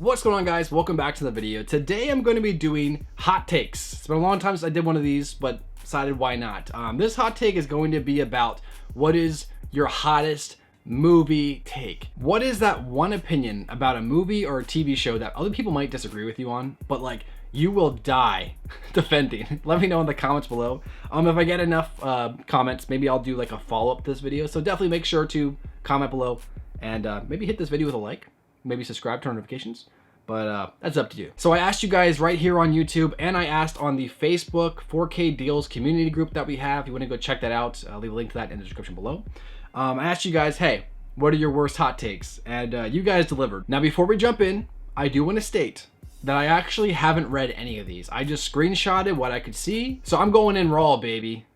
What's going on, guys? Welcome back to the video. Today I'm going to be doing hot takes. It's been a long time since I did one of these, but decided why not. This hot take is going to be about what is your hottest movie take. What is that one opinion about a movie or a TV show that other people might disagree with you on, but like you will die defending? Let me know in the comments below. If I get enough comments, maybe I'll do like a follow-up to this video. So definitely make sure to comment below and maybe hit this video with a like. Maybe subscribe, turn notifications, but that's up to you. So I asked you guys right here on YouTube, and I asked on the Facebook 4K Deals community group that we have. If you want to go check that out, I'll leave a link to that in the description below. I asked you guys, hey, what are your worst hot takes? And you guys delivered. Now, before we jump in, I do want to state that I actually haven't read any of these. I just screenshotted what I could see. So I'm going in raw, baby.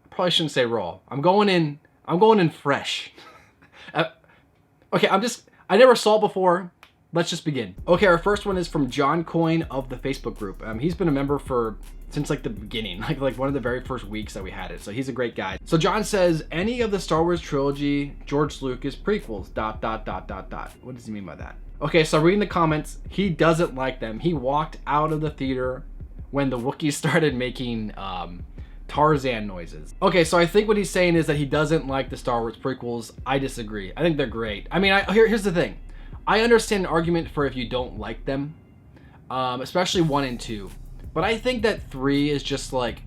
I probably shouldn't say raw. I'm going in fresh. Okay, I never saw it before. Let's just begin. Okay, our first one is from John Coyne of the Facebook group. He's been a member since like the beginning, like one of the very first weeks that we had it. So he's a great guy. So John says, any of the Star Wars trilogy, George Lucas prequels, ... What does he mean by that? Okay, so reading the comments, he doesn't like them. He walked out of the theater when the Wookiees started making Tarzan noises. Okay, so I think what he's saying is that he doesn't like the Star Wars prequels. I disagree. I think they're great. I mean, here's the thing. I understand an argument for if you don't like them, especially 1 and 2. But I think that 3 is just like,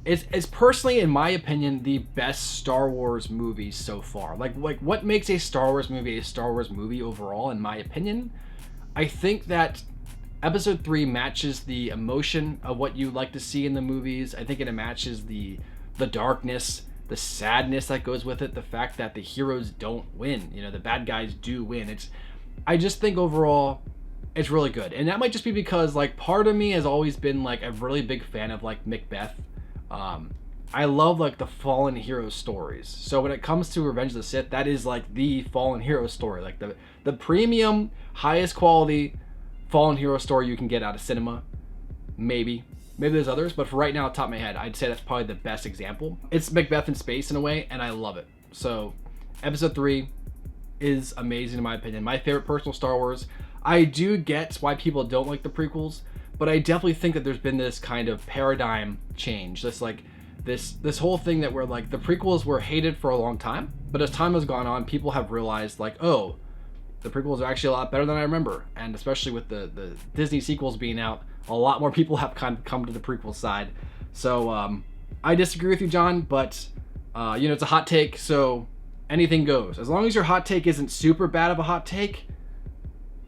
it's personally, in my opinion, the best Star Wars movie so far. Like what makes a Star Wars movie overall, in my opinion? I think that Episode 3 matches the emotion of what you like to see in the movies. I think it matches the darkness, the sadness that goes with it, the fact that the heroes don't win. You know, the bad guys do win. I just think overall, it's really good. And that might just be because like part of me has always been like a really big fan of like Macbeth. I love like the fallen hero stories. So when it comes to Revenge of the Sith, that is like the fallen hero story, like the premium, highest quality fallen hero story you can get out of cinema. Maybe there's others, but for right now, top of my head, I'd say that's probably the best example. It's Macbeth in space in a way, and I love it. So Episode 3 is amazing in my opinion. My favorite personal Star Wars. I do get why people don't like the prequels, but I definitely think that there's been this kind of paradigm change. This whole thing that where like the prequels were hated for a long time, but as time has gone on, people have realized like, oh, the prequels are actually a lot better than I remember. And especially with the Disney sequels being out, a lot more people have kind of come to the prequel side. So I disagree with you, John, but you know, it's a hot take, so anything goes. As long as your hot take isn't super bad of a hot take,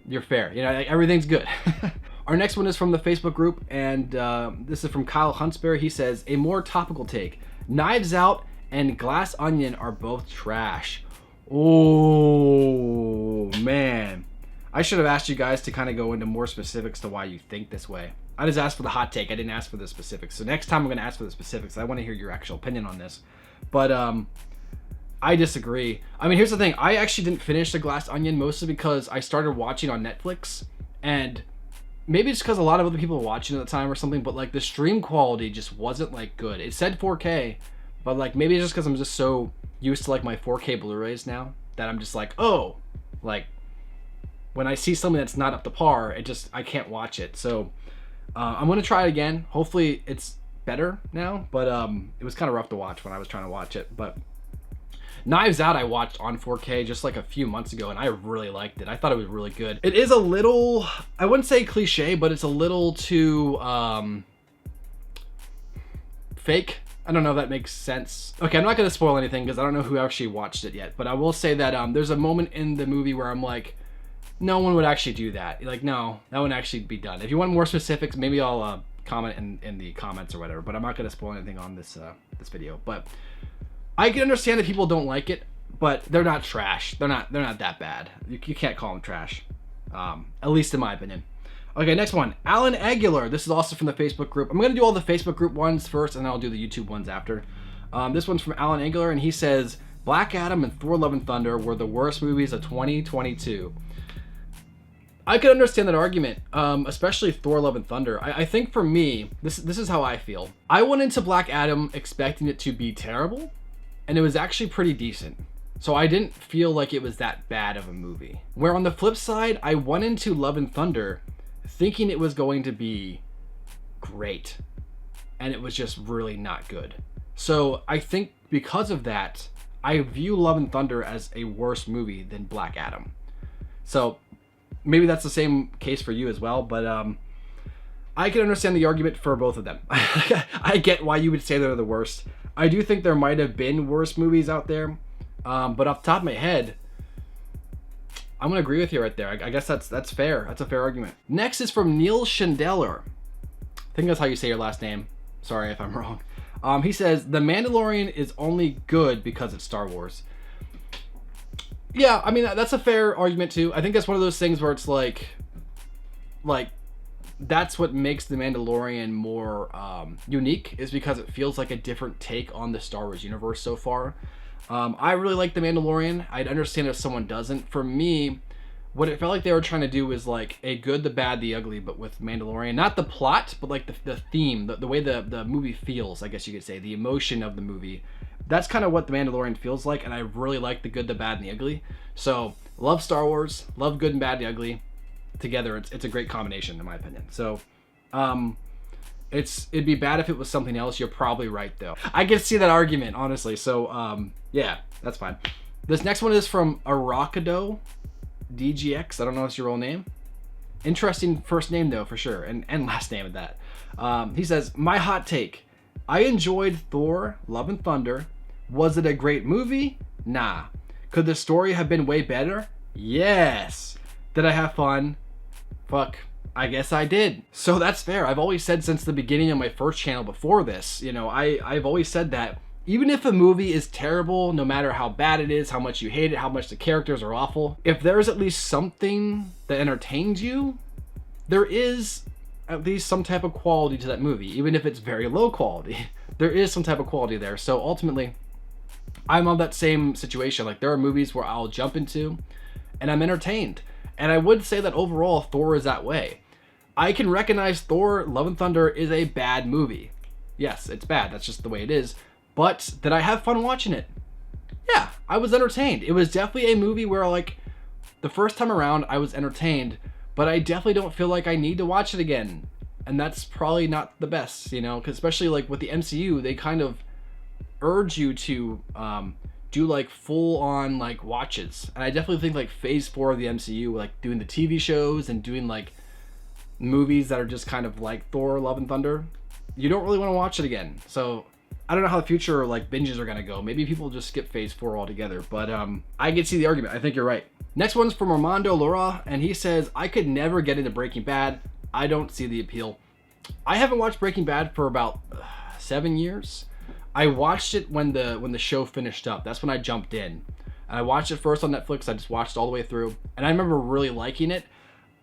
you're fair. You know, like, everything's good. Our next one is from the Facebook group, and this is from Kyle Huntsberry. He says, a more topical take. Knives Out and Glass Onion are both trash. Oh man, I should have asked you guys to kind of go into more specifics to why you think this way. I just asked for the hot take. I didn't ask for the specifics. So next time I'm going to ask for the specifics. I want to hear your actual opinion on this. But I disagree. I mean, here's the thing. I actually didn't finish The Glass Onion mostly because I started watching on Netflix, and maybe it's because a lot of other people were watching at the time or something, but like the stream quality just wasn't like good. It said 4K, but like maybe it's just because I'm just so used to like my 4K Blu-rays now that I'm just like, oh, like when I see something that's not up to par, I can't watch it. So I'm gonna try it again. Hopefully it's better now, but it was kind of rough to watch when I was trying to watch it. But Knives Out I watched on 4K just like a few months ago, and I really liked it. I thought it was really good. It is a little, I wouldn't say cliche, but it's a little too fake. I don't know if that makes sense. Okay, I'm not going to spoil anything because I don't know who actually watched it yet, but I will say that there's a moment in the movie where I'm like, no one would actually do that. Like, no, that wouldn't actually be done. If you want more specifics, maybe I'll comment in the comments or whatever, but I'm not going to spoil anything on this video. But I can understand that people don't like it, but they're not trash. They're not that bad. You can't call them trash, at least in my opinion. Okay, next one, Alan Aguilar. This is also from the Facebook group. I'm going to do all the Facebook group ones first, and then I'll do the YouTube ones after. This one's from Alan Aguilar, and he says, Black Adam and Thor Love and Thunder were the worst movies of 2022. I could understand that argument, especially Thor Love and Thunder. I think for me, this is how I feel. I went into Black Adam expecting it to be terrible, and it was actually pretty decent. So I didn't feel like it was that bad of a movie. Where on the flip side, I went into Love and Thunder thinking it was going to be great. And it was just really not good. So I think because of that, I view Love and Thunder as a worse movie than Black Adam. So maybe that's the same case for you as well, but I can understand the argument for both of them. I get why you would say they're the worst. I do think there might have been worse movies out there, but off the top of my head, I'm gonna agree with you right there. I guess that's fair. That's a fair argument. Next is from Neil Schindeller. I think that's how you say your last name. Sorry if I'm wrong. He says, The Mandalorian is only good because it's Star Wars. Yeah, I mean, that's a fair argument too. I think that's one of those things where it's like that's what makes The Mandalorian more unique, is because it feels like a different take on the Star Wars universe so far. I really like The Mandalorian. I'd understand if someone doesn't. For me, what it felt like they were trying to do is like a good, the bad, the ugly, but with Mandalorian. Not the plot, but like the theme, the way the movie feels, I guess you could say, the emotion of the movie. That's kind of what The Mandalorian feels like, and I really like the good, the bad, and the ugly. So, love Star Wars, love good and bad, the ugly. Together, it's a great combination, in my opinion. So, it'd be bad if it was something else. You're probably right, though. I can see that argument, honestly. So, yeah, that's fine. This next one is from Arakado DGX. I don't know if it's your real name. Interesting first name, though, for sure, and last name at that. He says, my hot take. I enjoyed Thor, Love and Thunder. Was it a great movie? Nah. Could the story have been way better? Yes. Did I have fun? Fuck, I guess I did. So that's fair. I've always said since the beginning of my first channel before this, you know, I've always said that even if a movie is terrible, no matter how bad it is, how much you hate it, how much the characters are awful, if there's at least something that entertains you, there is at least some type of quality to that movie, even if it's very low quality. There is some type of quality there. So ultimately, I'm on that same situation. Like, there are movies where I'll jump into and I'm entertained. And I would say that overall, Thor is that way. I can recognize Thor, Love and Thunder is a bad movie. Yes, it's bad. That's just the way it is. But did I have fun watching it? Yeah, I was entertained. It was definitely a movie where, like, the first time around, I was entertained, but I definitely don't feel like I need to watch it again. And that's probably not the best, you know, because especially, like, with the MCU, they kind of urge you to do like full on like watches, and I definitely think like phase 4 of the MCU, like doing the TV shows and doing like movies that are just kind of like Thor, Love and Thunder, you don't really want to watch it again. So I don't know how the future like binges are gonna go. Maybe people just skip phase 4 altogether, but I can see the argument. I think you're right. Next one's from Armando Laura, and he says, I could never get into Breaking Bad. I don't see the appeal. I haven't watched Breaking Bad for about 7 years. I watched it when the show finished up. That's when I jumped in. I watched it first on Netflix. I just watched it all the way through, and I remember really liking it.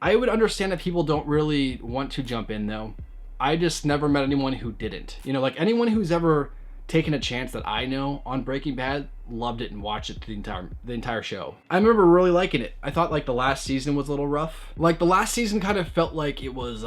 I would understand if people don't really want to jump in, though. I just never met anyone who didn't. You know, like anyone who's ever taken a chance that I know on Breaking Bad loved it and watched it the entire show. I remember really liking it. I thought like the last season was a little rough. Like the last season kind of felt like it was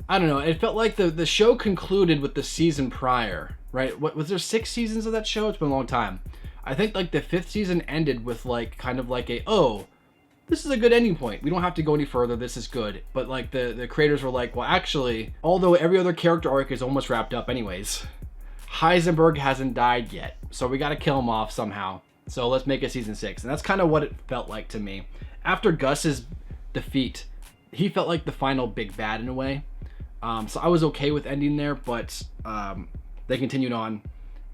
I don't know. It felt like the show concluded with the season prior, right? What was there 6 seasons of that show? It's been a long time. I think like the 5th season ended with like kind of like this is a good ending point. We don't have to go any further. This is good. But like the creators were like, well, actually, although every other character arc is almost wrapped up anyways, Heisenberg hasn't died yet, so we got to kill him off somehow. So let's make a season 6, and that's kind of what it felt like to me. After Gus's defeat, he felt like the final big bad in a way. So I was okay with ending there, but they continued on,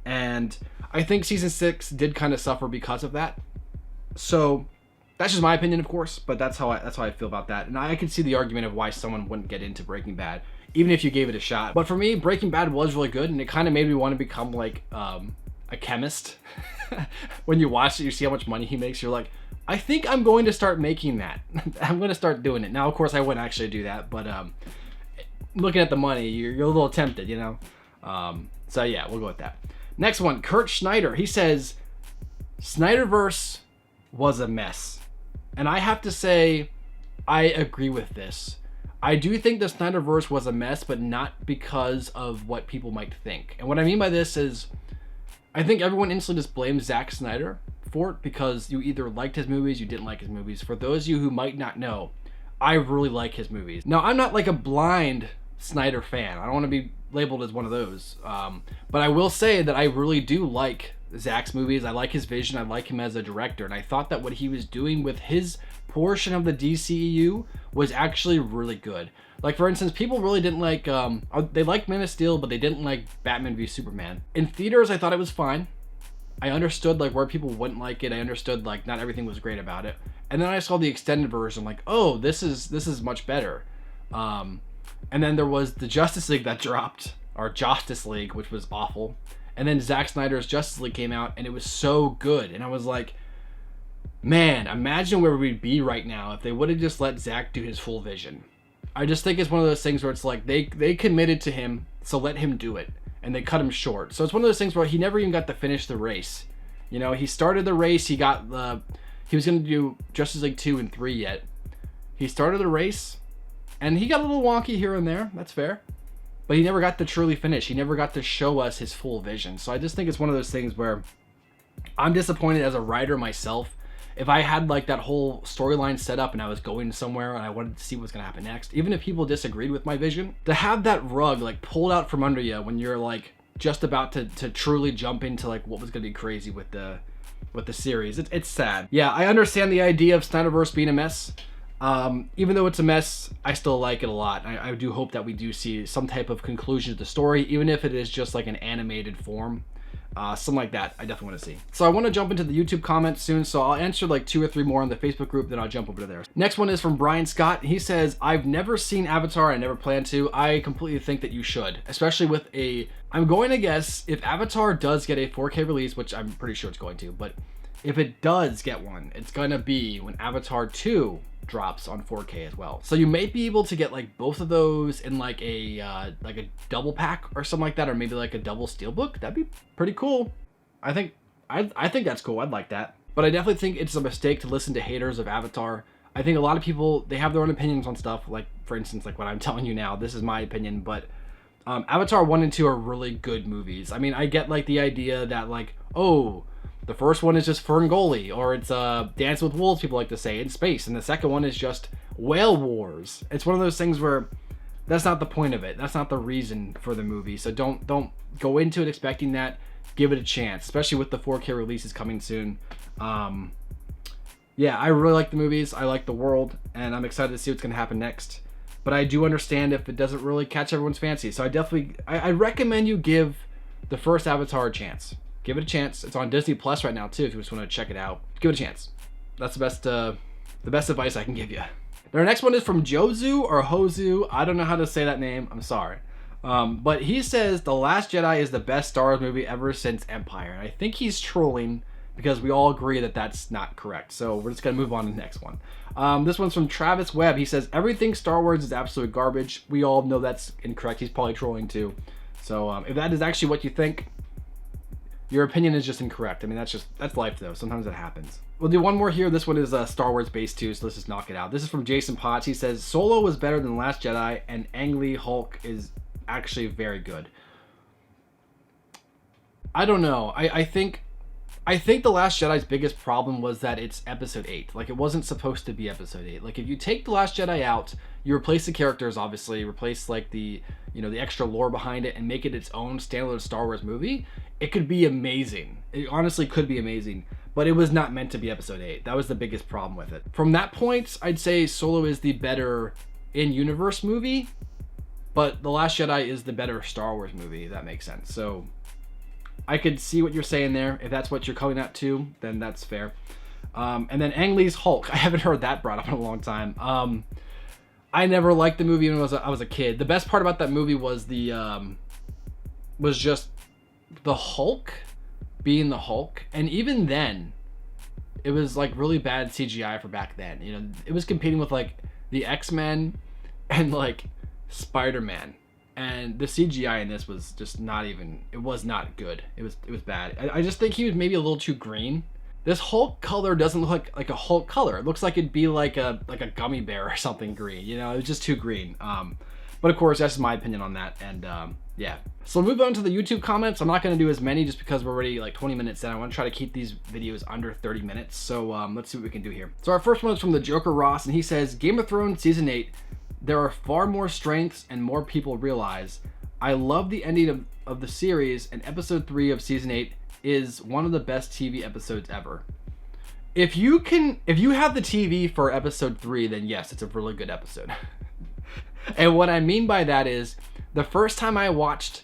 and I think season 6 did kind of suffer because of that. So that's just my opinion, of course, but that's how I feel about that. And I can see the argument of why someone wouldn't get into Breaking Bad, even if you gave it a shot. But for me, Breaking Bad was really good, and it kind of made me want to become like a chemist. When you watch it, you see how much money he makes. You're like, I think I'm going to start making that. I'm going to start doing it. Now, of course, I wouldn't actually do that, but looking at the money, you're a little tempted, you know? So yeah, we'll go with that. Next one, Kurt Schneider. He says, Snyderverse was a mess. And I have to say, I agree with this. I do think the Snyderverse was a mess, but not because of what people might think. And what I mean by this is, I think everyone instantly just blames Zack Snyder for it because you either liked his movies, you didn't like his movies. For those of you who might not know, I really like his movies. Now, I'm not like a blind Snyder fan. I don't want to be labeled as one of those. But I will say that I really do like Zack's movies. I like his vision. I like him as a director. And I thought that what he was doing with his portion of the DCEU was actually really good. Like, for instance, people really didn't like, they liked Man of Steel, but they didn't like Batman v Superman. In theaters, I thought it was fine. I understood like where people wouldn't like it. I understood like not everything was great about it. And then I saw the extended version, like, oh, this is much better. And then there was the Justice League that dropped, or Justice League, which was awful. And then Zack Snyder's Justice League came out, and it was so good. And I was like, man, imagine where we'd be right now if they would have just let Zack do his full vision. I just think it's one of those things where it's like they committed to him, so let him do it. And they cut him short. So it's one of those things where he never even got to finish the race. You know, he started the race, he was going to do Justice League 2 and 3 yet. He started the race, and he got a little wonky here and there, that's fair. But he never got to truly finish. He never got to show us his full vision. So I just think it's one of those things where I'm disappointed as a writer myself. If I had like that whole storyline set up and I was going somewhere and I wanted to see what's going to happen next, even if people disagreed with my vision, to have that rug like pulled out from under you when you're like just about to truly jump into like what was going to be crazy with the series, it's sad. Yeah, I understand the idea of Snyderverse being a mess. Even though it's a mess, I still like it a lot. I do hope that we do see some type of conclusion to the story, even if it is just like an animated form. Something like that, I definitely want to see. So I want to jump into the YouTube comments soon, so I'll answer like 2 or 3 more on the Facebook group, then I'll jump over to there. Next one is from Brian Scott. He says, I've never seen Avatar, I never plan to. I completely think that you should, especially with I'm going to guess if Avatar does get a 4K release, which I'm pretty sure it's going to, but if it does get one, it's going to be when Avatar 2 drops on 4K as well. So you may be able to get like both of those in like a double pack or something like that, or maybe like a double steelbook. That'd be pretty cool. I think that's cool. I'd like that. But I definitely think it's a mistake to listen to haters of Avatar. I think a lot of people, they have their own opinions on stuff. Like, for instance, like what I'm telling you now, this is my opinion, but Avatar 1 and 2 are really good movies. I mean, I get like the idea that like, oh, the first one is just Ferngully, or it's Dance with Wolves, people like to say, in space. And the second one is just whale wars. It's one of those things where that's not the point of it. That's not the reason for the movie. So don't go into it expecting that. Give it a chance, especially with the 4K releases coming soon. Yeah, I really like the movies. I like the world, and I'm excited to see what's going to happen next. But I do understand if it doesn't really catch everyone's fancy. So I recommend you give the first Avatar a chance. Give it a chance. It's on Disney Plus right now too, if you just want to check it out. Give it a chance. That's the best advice I can give you. Our next one is from Jozu or Hozu. I don't know how to say that name. I'm sorry. But he says The Last Jedi is the best Star Wars movie ever since Empire. And I think he's trolling because we all agree that that's not correct. So we're just going to move on to the next one. This one's from Travis Webb. He says, everything Star Wars is absolute garbage. We all know that's incorrect. He's probably trolling too. So if that is actually what you think, your opinion is just incorrect. I mean, that's life though. Sometimes it happens. We'll do one more here. This one is Star Wars based too, so let's just knock it out. This is from Jason Potts. He says, Solo was better than The Last Jedi, and Ang Lee Hulk is actually very good. I don't know. I think The Last Jedi's biggest problem was that it's episode 8. Like, it wasn't supposed to be episode 8. Like, if you take The Last Jedi out, you replace the characters, obviously, replace like the extra lore behind it, and make it its own standalone Star Wars movie, it could be amazing. It honestly could be amazing, but it was not meant to be episode 8. That was the biggest problem with it. From that point, I'd say Solo is the better in-universe movie, but The Last Jedi is the better Star Wars movie, if that makes sense. So I could see what you're saying there. If that's what you're calling out to, then that's fair. And then Ang Lee's Hulk. I haven't heard that brought up in a long time. I never liked the movie when I was a kid. The best part about that movie was was just the Hulk being the Hulk. And even then, it was like really bad CGI for back then. You know, it was competing with like the X-Men and like Spider-Man. And the CGI in this was just not even, it was not good. It was bad. I just think he was maybe a little too green. This Hulk color doesn't look like a Hulk color. It looks like it'd be like a gummy bear or something green. You know, it was just too green. But of course, that's my opinion on that. And Yeah. So move on to the YouTube comments. I'm not going to do as many just because we're already like 20 minutes in. I want to try to keep these videos under 30 minutes. So let's see what we can do here. So our first one is from the Joker Ross, and he says, Game of Thrones Season 8, there are far more strengths and more people realize. I love the ending of the series, and episode 3 of Season 8 is one of the best TV episodes ever. If you have the TV for episode 3, then yes, it's a really good episode. And what I mean by that is, the first time I watched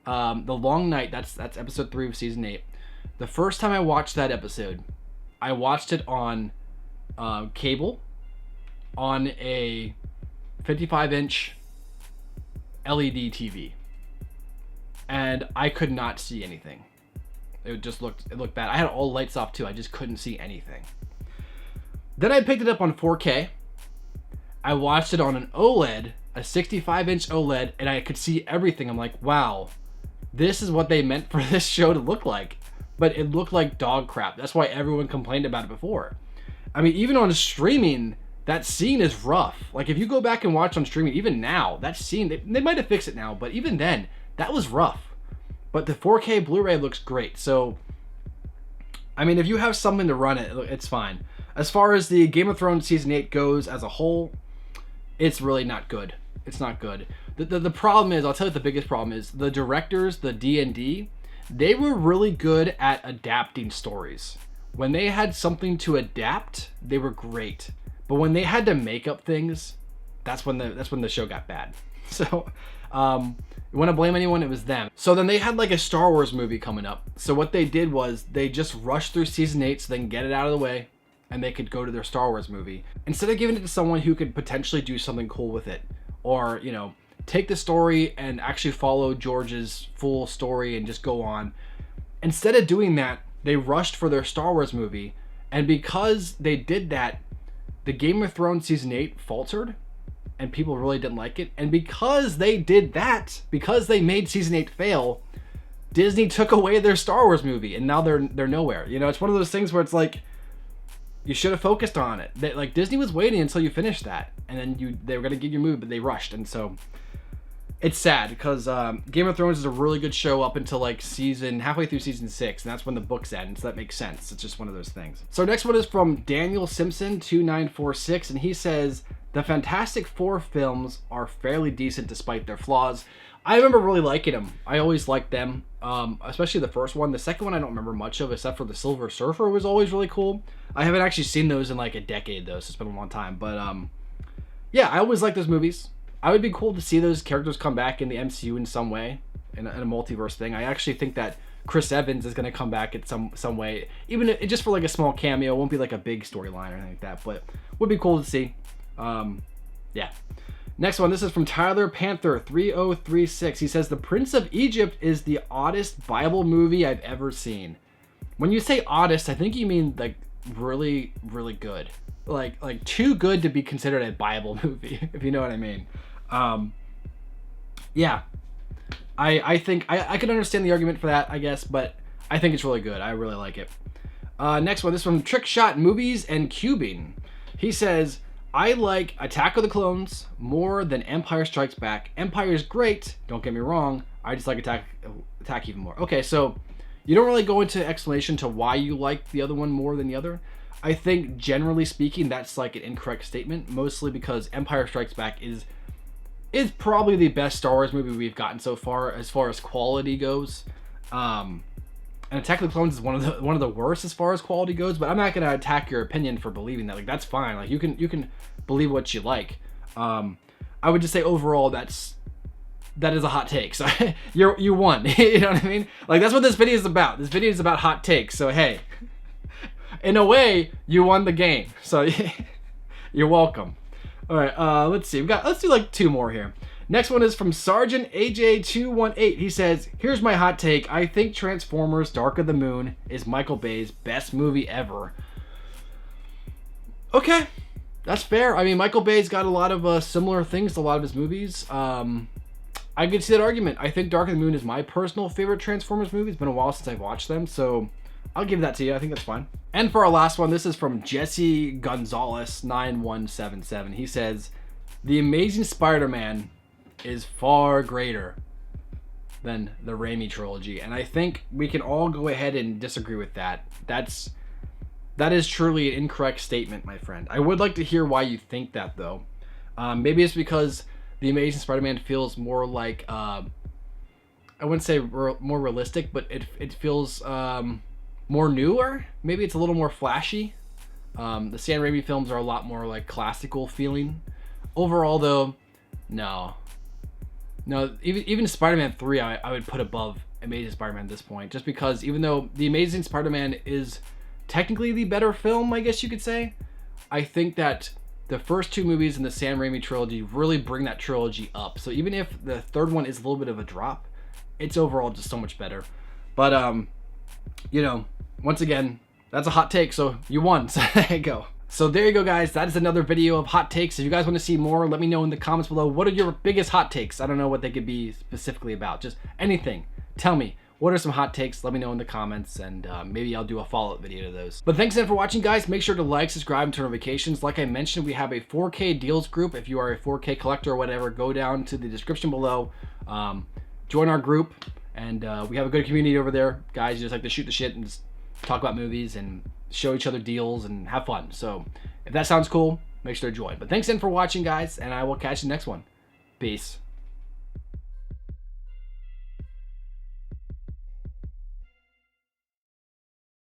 The Long Night, that's episode 3 of season 8. The first time I watched that episode, I watched it on cable, on a 55-inch LED TV, and I could not see anything. It looked bad. I had all lights off too. I just couldn't see anything. Then I picked it up on 4K. I watched it on an OLED, a 65-inch OLED, and I could see everything. I'm like, wow, this is what they meant for this show to look like. But it looked like dog crap. That's why everyone complained about it before. I mean, even on streaming, that scene is rough. Like, if you go back and watch on streaming, even now, that scene, they might have fixed it now, but even then, that was rough. But the 4K Blu-ray looks great. So, I mean, if you have something to run it, it's fine. As far as the Game of Thrones Season 8 goes as a whole, it's really not good. It's not good. The problem is, I'll tell you what the biggest problem is, the directors, the D&D, they were really good at adapting stories. When they had something to adapt, they were great. But when they had to make up things, that's when the show got bad. So, you want to blame anyone, it was them. So then they had like a Star Wars movie coming up. So what they did was they just rushed through season 8 so they can get it out of the way and they could go to their Star Wars movie. Instead of giving it to someone who could potentially do something cool with it, or, you know, take the story and actually follow George's full story and just go on. Instead of doing that, they rushed for their Star Wars movie. And because they did that, the Game of Thrones Season 8 faltered. And people really didn't like it. And because they did that, because they made Season 8 fail, Disney took away their Star Wars movie. And now they're nowhere. You know, it's one of those things where it's like, you should have focused on it. Like, Disney was waiting until you finished that. And then they were going to give you a movie, but they rushed. And so, it's sad because Game of Thrones is a really good show up until like halfway through season 6, and that's when the books end, so that makes sense. It's just one of those things. So next one is from Daniel Simpson 2946, and he says, the Fantastic Four films are fairly decent despite their flaws. I remember really liking them. I always liked them, especially the first one. The second one I don't remember much of, except for the Silver Surfer was always really cool. I haven't actually seen those in like a decade though, so it's been a long time. But yeah, I always liked those movies. I would be cool to see those characters come back in the MCU in some way, in a multiverse thing. I actually think that Chris Evans is going to come back in some way, even if, just for like a small cameo. It won't be like a big storyline or anything like that, but would be cool to see. Yeah. Next one, this is from Tyler Panther 3036. He says, The Prince of Egypt is the oddest Bible movie I've ever seen. When you say oddest, I think you mean like really, really good. Like too good to be considered a Bible movie, if you know what I mean. Yeah, I think I can understand the argument for that, I guess, but I think it's really good. I really like it. Next one, this is from Trick Shot Movies and Cubing. He says, I like Attack of the Clones more than Empire Strikes Back. Empire is great, don't get me wrong. I just like Attack even more. Okay, so you don't really go into explanation to why you like the other one more than the other. I think generally speaking, that's like an incorrect statement, mostly because Empire Strikes Back is probably the best Star Wars movie we've gotten so far as quality goes. And Attack of the Clones is one of the worst as far as quality goes, but I'm not gonna attack your opinion for believing that. Like, that's fine. Like, you can believe what you like. I would just say overall that is a hot take. So you won. You know what I mean? Like, that's what this video is about. This video is about hot takes. So hey, in a way, you won the game. So you're welcome. All right, let's see. Let's do like 2 more here. Next one is from Sergeant AJ218. He says, here's my hot take. I think Transformers Dark of the Moon is Michael Bay's best movie ever. Okay, that's fair. I mean, Michael Bay's got a lot of similar things to a lot of his movies. I could see that argument. I think Dark of the Moon is my personal favorite Transformers movie. It's been a while since I've watched them, so I'll give that to you. I think that's fine. And for our last one, this is from Jesse Gonzalez 9177. He says, The Amazing Spider-Man is far greater than the Raimi trilogy. And I think we can all go ahead and disagree with that. That is truly an incorrect statement, my friend. I would like to hear why you think that, though. Maybe it's because The Amazing Spider-Man feels more like, I wouldn't say more realistic, but it feels more newer. Maybe it's a little more flashy. The Sam Raimi films are a lot more like classical feeling. Overall, though, no. Even Spider-Man 3, I would put above Amazing Spider-Man at this point, just because even though The Amazing Spider-Man is technically the better film, I guess you could say, I think that the first two movies in the Sam Raimi trilogy really bring that trilogy up. So even if the third one is a little bit of a drop, it's overall just so much better. But you know, once again, that's a hot take, so you won. So there you go. So there you go, guys. That is another video of hot takes. If you guys want to see more, let me know in the comments below. What are your biggest hot takes? I don't know what they could be specifically about. Just anything. Tell me. What are some hot takes? Let me know in the comments, and maybe I'll do a follow-up video to those. But thanks again for watching, guys. Make sure to like, subscribe, and turn notifications. Like I mentioned, we have a 4K deals group. If you are a 4K collector or whatever, go down to the description below. Join our group, and we have a good community over there. Guys, you just like to shoot the shit and just talk about movies and show each other deals and have fun. So if that sounds cool, make sure to join. But thanks again for watching, guys, and I will catch you in the next one. Peace.